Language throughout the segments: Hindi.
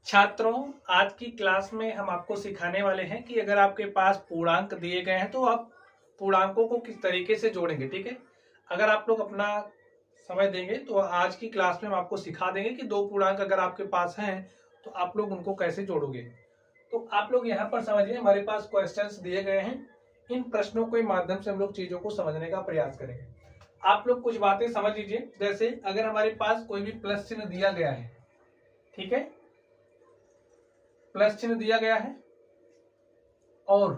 छात्रों, आज की क्लास में हम आपको सिखाने वाले हैं कि अगर आपके पास पूर्णांक दिए गए हैं तो आप पूर्णांकों को किस तरीके से जोड़ेंगे। ठीक है, अगर आप लोग अपना समय देंगे तो आज की क्लास में हम आपको सिखा देंगे कि दो पूर्णांक अगर आपके पास हैं तो आप लोग उनको कैसे जोड़ोगे। तो आप लोग यहाँ पर समझिए, हमारे पास क्वेश्चंस दिए गए हैं। इन प्रश्नों के माध्यम से हम लोग चीजों को समझने का प्रयास करेंगे। आप लोग कुछ बातें समझ लीजिए। जैसे अगर हमारे पास कोई भी प्लस चिन्ह दिया गया है, ठीक है, प्लस चिन्ह दिया गया है और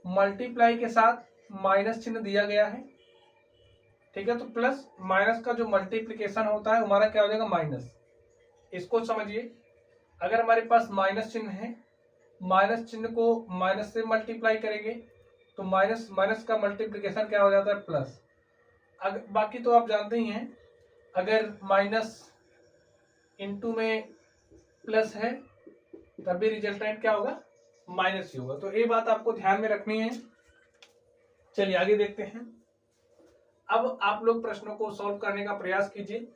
मल्टीप्लाई के साथ माइनस चिन्ह दिया गया है, ठीक है, तो प्लस माइनस का जो मल्टीप्लिकेशन होता है हमारा क्या हो जाएगा, माइनस। इसको समझिए, अगर हमारे पास माइनस चिन्ह है, माइनस चिन्ह को माइनस से मल्टीप्लाई करेंगे तो माइनस माइनस का मल्टीप्लिकेशन क्या हो जाता है, प्लस। अगर बाकी तो आप जानते ही हैं, अगर माइनस इंटू में प्लस है तब भी रिजल्टेंट क्या होगा, माइनस ही होगा। तो ये बात आपको ध्यान में रखनी है। चलिए आगे देखते हैं। अब आप लोग प्रश्नों को सॉल्व करने का प्रयास कीजिए।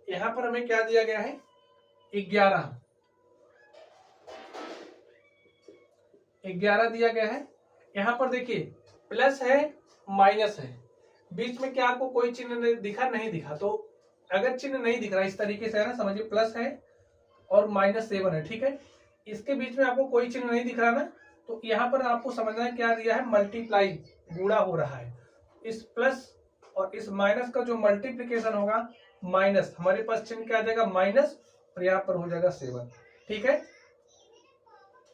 यहां पर हमें क्या दिया गया है, 11 दिया गया है। यहां पर देखिए प्लस है माइनस है, बीच में क्या आपको कोई चिन्ह दिखा, नहीं दिखा। तो अगर चिन्ह नहीं दिख रहा इस तरीके से है ना, समझिए प्लस है और -7 है, ठीक है, इसके बीच में आपको कोई चिन्ह नहीं दिख रहा ना, तो यहाँ पर आपको समझना है क्या दिया है, मल्टीप्लाई, गुणा हो रहा है। इस प्लस और इस माइनस का जो मल्टीप्लिकेशन होगा माइनस, हमारे पास चिन्ह क्या आ जाएगा, माइनस, और यहाँ पर हो जाएगा 7, ठीक है।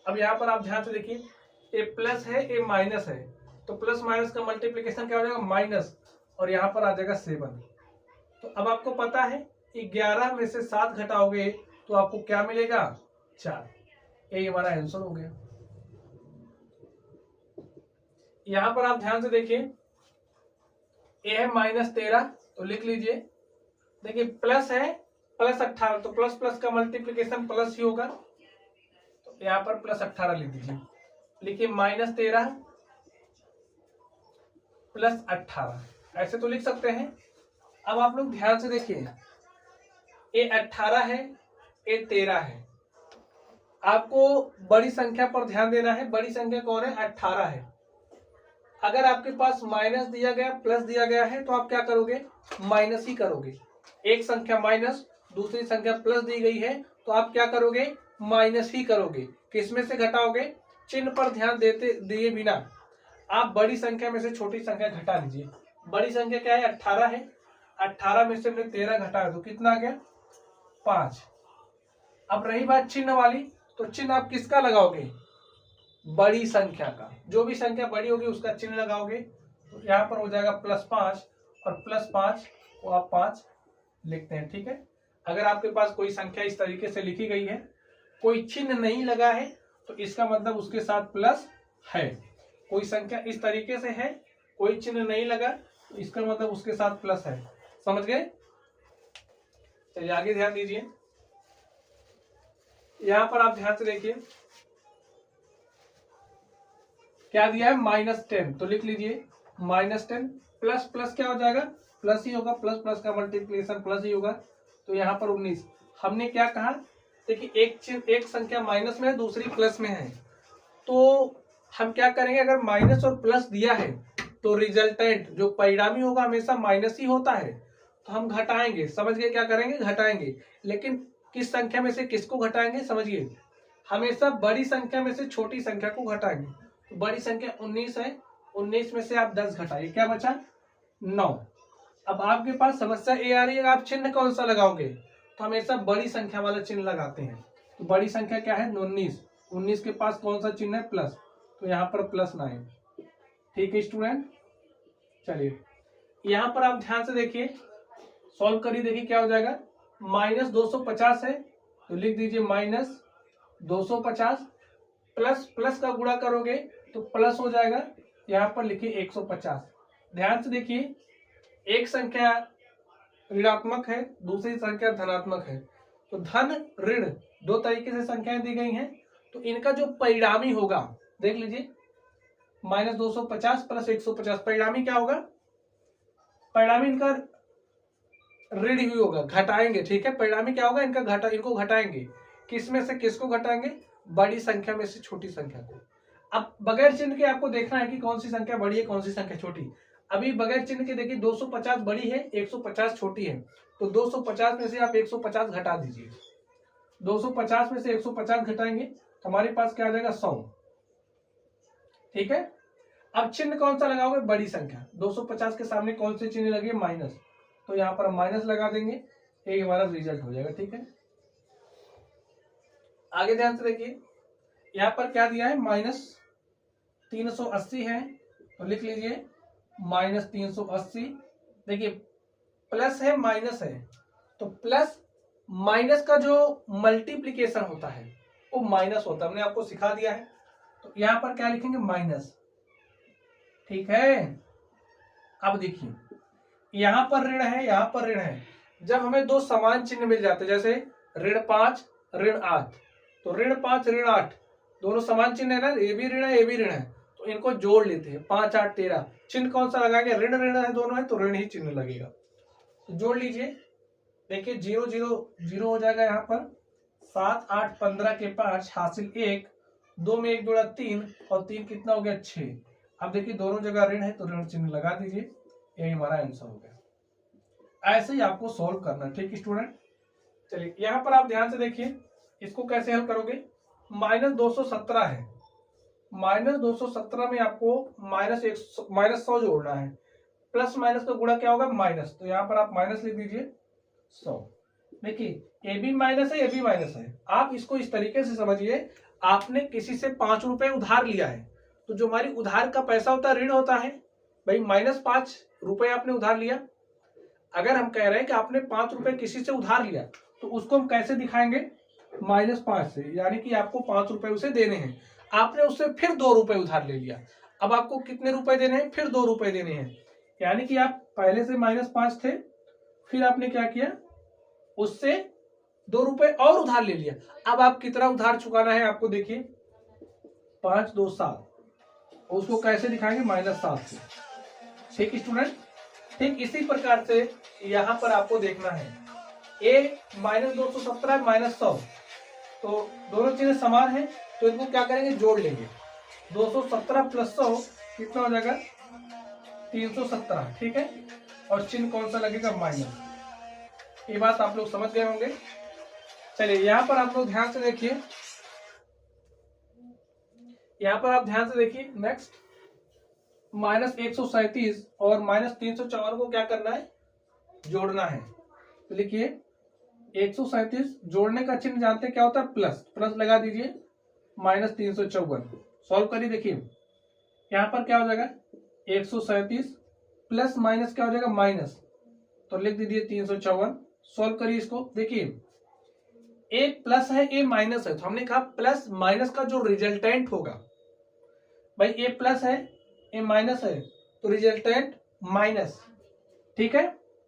अब यहाँ पर आप ध्यान से देखिए, ये प्लस है, ये माइनस है, तो प्लस माइनस का मल्टीप्लिकेशन क्या हो जाएगा, माइनस, और यहाँ पर आ जाएगा 7। तो अब आपको पता है 11 में से 7 घटाओगे तो आपको क्या मिलेगा, 4। यही हमारा आंसर हो गया। यहां पर आप ध्यान से देखिए, ये है -13, तो लिख लीजिए। देखिए प्लस है, प्लस 18, तो प्लस प्लस का मल्टीप्लिकेशन प्लस ही होगा, तो यहां पर +18 लिख दीजिए। लिखिए -13 + 18, ऐसे तो लिख सकते हैं। अब आप लोग ध्यान से देखिए, ये 18 है, ये 13 है। आपको बड़ी संख्या पर ध्यान देना है। बड़ी संख्या कौन है, 18 है। अगर आपके पास माइनस दिया गया, प्लस दिया गया है, तो आप क्या करोगे, माइनस ही करोगे। एक संख्या माइनस, दूसरी संख्या प्लस दी गई है, तो आप क्या करोगे, माइनस ही करोगे। किसमें से घटाओगे, चिन्ह पर ध्यान देते दिए बिना आप बड़ी संख्या में से छोटी संख्या घटा लीजिए। बड़ी संख्या क्या है, 18 है। 18 में से हमने 13 घटाया तो कितना आ गया, 5। अब रही बात चिन्ह वाली, तो चिन्ह आप किसका लगाओगे, बड़ी संख्या का। जो भी संख्या बड़ी होगी उसका चिन्ह लगाओगे, तो यहाँ पर हो जाएगा +5, और +5 को आप 5 लिखते हैं, ठीक है। अगर आपके पास कोई संख्या इस तरीके से लिखी गई है, कोई चिन्ह नहीं लगा है, तो इसका मतलब उसके साथ प्लस है। कोई संख्या इस तरीके से है, कोई चिन्ह नहीं लगा, तो इसका मतलब उसके साथ प्लस है। समझ गए। चलिए आगे ध्यान दीजिए। यहां पर आप ध्यान से देखिए, क्या दिया है, -10, तो लिख लीजिए -10 प्लस प्लस क्या हो जाएगा, प्लस ही होगा, प्लस प्लस का मल्टीप्लिकेशन प्लस ही होगा, तो यहाँ पर 19। हमने क्या कहा, देखिए एक संख्या माइनस में है, दूसरी प्लस में है, तो हम क्या करेंगे, अगर माइनस और प्लस दिया है तो रिजल्टेंट जो परिणामी होगा हमेशा माइनस ही होता है, तो हम घटाएंगे। समझ गए, क्या करेंगे, घटाएंगे। लेकिन किस संख्या में से किसको घटाएंगे, समझिए, हमेशा बड़ी संख्या में से छोटी संख्या को घटाएंगे। तो बड़ी संख्या 19 है, 19 में से आप 10 घटाइए, क्या बचा, 9। अब आपके पास समस्या ये आ रही है, आप चिन्ह कौन सा लगाओगे, तो हमेशा बड़ी संख्या वाला चिन्ह लगाते हैं। तो बड़ी संख्या क्या है, 19, 19 के पास कौन सा चिन्ह है, प्लस, तो यहाँ पर +9, ठीक है स्टूडेंट। चलिए यहाँ पर आप ध्यान से देखिए, सॉल्व करिए, देखिए क्या हो जाएगा, -250 है, तो लिख दीजिए -250, प्लस प्लस का गुणा करोगे तो प्लस हो जाएगा, यहाँ पर लिखिए 150। ध्यान से देखिए, एक संख्या ऋणात्मक है, दूसरी संख्या धनात्मक है, तो धन ऋण दो तरीके से संख्याएं दी गई हैं, तो इनका जो परिणामी होगा, देख लीजिए, -250 + 150, परिणामी क्या होगा, परिणामी इनका ऋण ही होगा, घटाएंगे, ठीक है। परिणामी क्या होगा, इनको घटाएंगे। किस में से किसको घटाएंगे, बड़ी संख्या में से छोटी संख्या को। अब बगैर चिन्ह के आपको देखना है कि कौन सी संख्या बड़ी है कौन सी संख्या छोटी। अभी बगैर चिन्ह के देखिए 250 बड़ी है 150 छोटी है, तो 250 में से आप 150 घटा दीजिए। 250 में से 150 घटाएंगे तो हमारे पास क्या आ जाएगा 100। ठीक है, अब चिन्ह कौन सा लगाओगे, बड़ी संख्या। 250 के सामने कौन से चिन्ह लगे, माइनस, तो यहाँ पर हम माइनस लगा देंगे, ये हमारा रिजल्ट हो जाएगा। ठीक है, आगे ध्यान से देखिए, यहाँ पर क्या दिया है, -380 है, तो लिख लीजिए -380। देखिए प्लस है माइनस है, तो प्लस माइनस का जो मल्टीप्लीकेशन होता है वो माइनस होता है, हमने आपको सिखा दिया है। तो यहाँ पर क्या लिखेंगे, माइनस। ठीक है, अब देखिए यहाँ पर ऋण है यहाँ पर ऋण है, जब हमें दो समान चिन्ह मिल जाते हैं, जैसे ऋण 5 ऋण 8, तो ऋण 5 ऋण 8 दोनों समान चिन्ह है ना, ये भी ऋण है ये भी ऋण है, तो इनको जोड़ लेते हैं, 5 8 13। चिन्ह कौन सा लगाएंगे, ऋण ऋण है दोनों है तो ऋण ही चिन्ह लगेगा, तो जोड़ लीजिए। देखिए 0 0 0 हो जाएगा, यहाँ पर 7 8 15 के 5 हासिल 1, 2 में 1 जोड़ा 3 और 3 कितना हो गया 6। अब देखिए दोनों जगह ऋण है तो ऋण चिन्ह लगा दीजिए, यही हमारा आंसर हो गया। ऐसे ही आपको सॉल्व करना है। ठीक स्टूडेंट, चलिए यहाँ पर आप ध्यान से देखिए, इसको कैसे हल करोगे। -217 है, -217 में आपको -100 जोड़ना है, प्लस माइनस का गुणा क्या होगा, माइनस, तो यहाँ पर आप माइनस लिख दीजिए 100। देखिए ये भी माइनस है ये भी माइनस है, आप इसको इस तरीके से समझिए, आपने किसी से 5 रुपए उधार लिया है, तो जो हमारी उधार का पैसा होता है ऋण होता है भाई, -5 रुपए आपने उधार लिया। अगर हम कह रहे हैं कि आपने 5 रुपए किसी से उधार लिया, तो उसको हम कैसे दिखाएंगे, -5 से, यानी कि आपको 5 रुपए उसे देने हैं। आपने उससे फिर 2 रुपए उधार ले लिया, अब आपको कितने रुपए देने हैं, फिर 2 रुपए देने हैं, यानी कि आप पहले से -5 थे, फिर आपने क्या किया, उससे 2 रुपए और उधार ले लिया। अब आप कितना उधार चुकाना है आपको, देखिए 5 2 7, उसको कैसे दिखाएंगे, -7 से। ठीक स्टूडेंट, ठीक इसी प्रकार से यहाँ पर आपको देखना है, ए -217 -100, तो दोनों चीजें समान है, तो इनको क्या करेंगे, जोड़ लेंगे। 217 + 100 कितना हो जाएगा, 317। ठीक है, और चिन्ह कौन सा लगेगा, माइनस। ये बात आप लोग समझ गए होंगे। चलिए यहाँ पर आप लोग ध्यान से देखिए, यहाँ पर आप ध्यान से देखिए, नेक्स्ट -137 और -354 को क्या करना है, जोड़ना है। तो लिखिए 137 जोड़ने का चिन्ह जानते क्या होता है, प्लस, प्लस लगा दीजिए, -354 सॉल्व करिए। देखिए यहाँ पर क्या हो जाएगा, 137 प्लस माइनस क्या हो जाएगा, माइनस, तो लिख दीजिए 354। सॉल्व करिए इसको। देखिए ए प्लस है ए माइनस है, तो हमने कहा प्लस माइनस का जो रिजल्टेंट होगा, भाई ए प्लस है ए माइनस है तो रिजल्टेंट माइनस। ठीक है,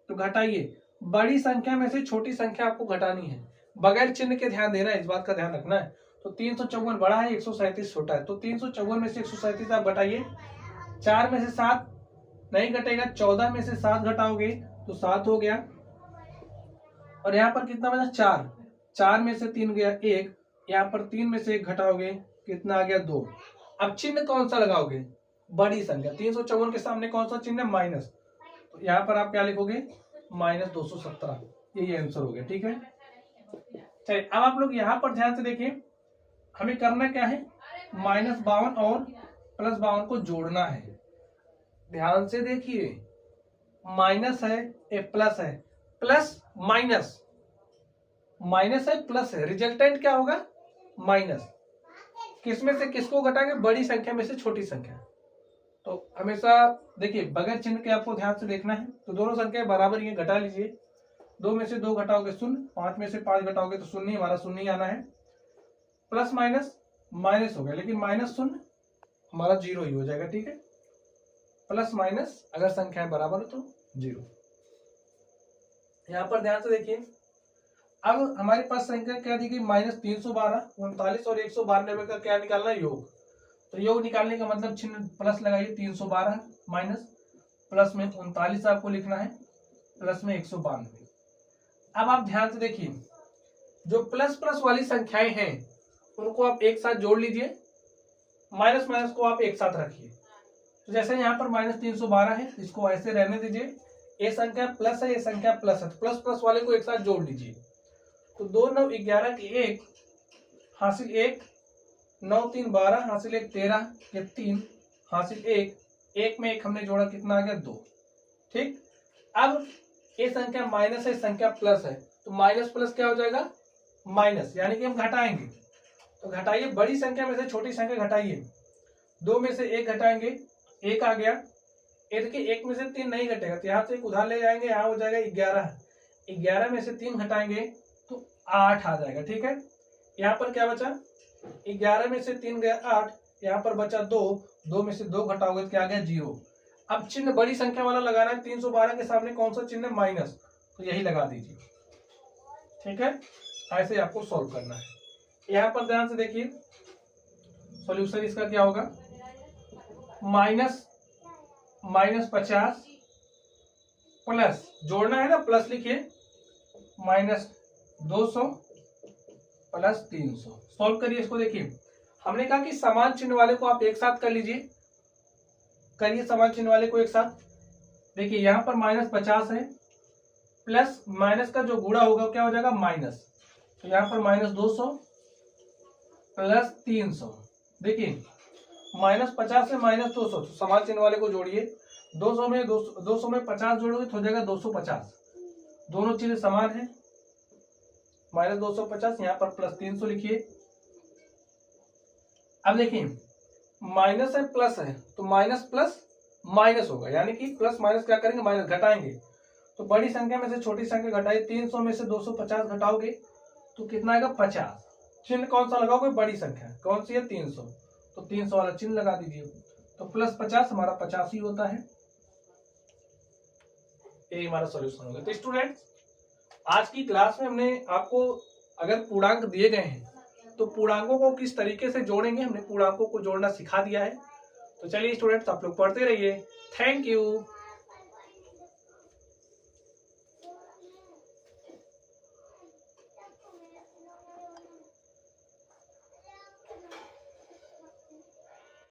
तो घटाइए, बड़ी संख्या में से छोटी संख्या आपको घटानी है, बगैर चिन्ह के ध्यान देना है, इस बात का ध्यान रखना है। तो 354 बड़ा है 137 छोटा है, तो 354 में से 137 आप घटाइए, 4 में से 7 नहीं घटेगा, 14 में से 7 घटाओगे तो 7 हो गया, और यहाँ पर कितना बचा, 4, 4 में से 3 गया 1, यहाँ पर 3 में से 1 घटाओगे कितना आ गया, 2। अब चिन्ह कौन सा लगाओगे, बड़ी संख्या, 354 के सामने कौन सा चिन्ह है, माइनस, तो यहाँ पर आप क्या लिखोगे, -217, यही आंसर हो गया। ठीक है, चलिए अब आप लोग यहाँ पर ध्यान से देखिए, हमें करना क्या है, -52 और +52 को जोड़ना है। ध्यान से देखिए, माइनस है ए प्लस है, प्लस माइनस, माइनस है प्लस है, रिजल्टेंट क्या होगा, माइनस। किसमें से किसको घटाएंगे, बड़ी संख्या में से छोटी संख्या। तो हमेशा देखिए बगैर चिन्ह के आपको ध्यान से देखना है, तो दोनों संख्या बराबर ये घटा लीजिए, 2 में से 2 घटाओगे 0, 5 में से 5 घटाओगे तो 0, हमारा 0 ही आना है। प्लस माइनस माइनस हो गया, लेकिन -0 हमारा 0 ही हो जाएगा। ठीक है, प्लस माइनस अगर संख्याएं बराबर हो तो 0। यहाँ पर ध्यान से देखिए, अब हमारे पास संख्या क्या दी गई, -312, 39 और 192 का क्या निकालना है, योग। तो योग निकालने का मतलब चिन्ह प्लस लगाइए, 312 माइनस, प्लस में 39 आपको लिखना है, प्लस में 192। अब आप ध्यान से देखिए, जो प्लस प्लस वाली संख्याएं हैं उनको आप एक साथ जोड़ लीजिए, माइनस माइनस को आप एक साथ रखिए। तो जैसे यहाँ पर -312 है, इसको ऐसे रहने दीजिए। ये संख्या प्लस है, ये संख्या प्लस है, तो प्लस प्लस वाले को एक साथ जोड़ लीजिए। तो 2 9 11 के 1 हासिल 1, 9 3 12 हासिल 1 13 के 3 हासिल 1, 1 में 1 हमने जोड़ा, कितना आ गया 2। ठीक, अब ये संख्या माइनस है, संख्या प्लस है, तो माइनस प्लस क्या हो जाएगा माइनस, यानी कि हम घटाएंगे। तो घटाइए, बड़ी संख्या में से छोटी संख्या घटाइए। 2 में से 1 घटाएंगे, 1 आ गया। ये देखिए 1 में से 3 नहीं घटेगा, तो यहाँ से एक उधार ले जाएंगे, यहाँ हो जाएगा 11। 11 में से 3 घटाएंगे तो 8 आ जाएगा। ठीक है, यहाँ पर क्या बचा, 11 में से 3 गया 8, यहाँ पर बचा 2, 2 में से 2 घटाओगे तो क्या आ गया 0। अब चिन्ह बड़ी संख्या वाला लगाना है, 312 के सामने कौन सा चिन्ह है माइनस, तो यही लगा दीजिए। ठीक है, ऐसे आपको सॉल्व करना है। यहाँ पर ध्यान से देखिए सॉल्यूशन इसका क्या होगा, -50 प्लस, जोड़ना है ना, प्लस लिखिए, -200 प्लस 300। सॉल्व करिए इसको। देखिए हमने कहा कि समान चिन्ह वाले को आप एक साथ कर लीजिए, करिए समान चिन्ह वाले को एक साथ। देखिए यहाँ पर -50 है, प्लस माइनस का जो गुणा होगा क्या हो जाएगा माइनस, तो यहाँ पर -200 प्लस 300। देखिए -50 से -200, तो समान चिन्ह वाले को जोड़िए। 200 में 50 जोड़ोगे तो हो जाएगा 250, दोनों चिन्ह समान है। -250, यहाँ पर प्लस 300 लिखिए। अब देखिए माइनस है प्लस है, तो माइनस प्लस माइनस होगा, यानी कि प्लस माइनस क्या करेंगे माइनस घटाएंगे। तो बड़ी संख्या में से छोटी संख्या घटाइए, 300 में से 250 घटाओगे तो कितना आएगा 50। चिन्ह कौन सा लगाओगे, बड़ी संख्या कौन सी है 300, तो 300 वाला चिन्ह लगा दीजिए। तो प्लस 50 हमारा 50 ही होता है। यही हमारा सॉल्यूशन होगा। तो स्टूडेंट्स आज की क्लास में हमने आपको अगर पूर्णांक दिए गए हैं तो पूर्णांकों को किस तरीके से जोड़ेंगे, हमने पूर्णांकों को जोड़ना सिखा दिया है। तो चलिए स्टूडेंट्स आप लोग पढ़ते रहिए। Thank you.